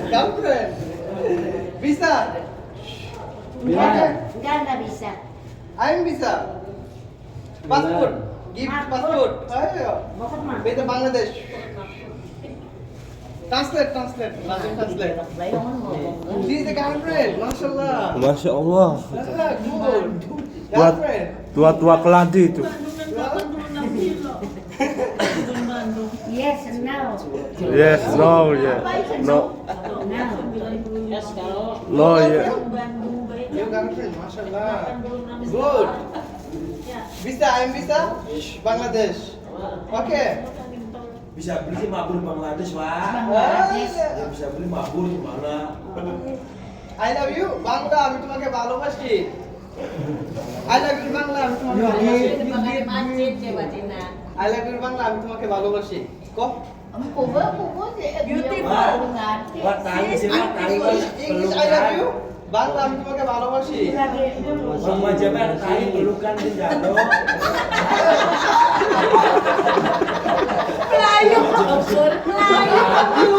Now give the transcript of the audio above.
Girlfriend. Visa. Ganda bisa. I'm visa. Passport. Give passport. Ayo. Bakit ma? Beta Bangladesh. Translate. Langsung translate. She is a girlfriend. Mashallah. Masya Allah. Good. Buat Girlfriend. tua-tua keladi itu. Yes, now. Yes, no, yeah. No, Now. no, yeah. New girlfriend. Mashallah. Good. Visa. I'm visa. Bangladesh. Okay. Bisa beli mabur Bangladesh, Pak. Bangladesh. Ya, bisa beli mabur di mana? I love you. Bangla আমি তোমাকে ভালোবাসি। I love you Bangla আমি তোমাকে ভালোবাসি। I love you Bangla আমি তোমাকে ভালোবাসি। কো? Wah, tanya sih, Pak. Tanya English I love you. Bangla আমি তোমাকে ভালোবাসি। Mama Jabar, tanya pelukan di jado. Melayu, Melayu.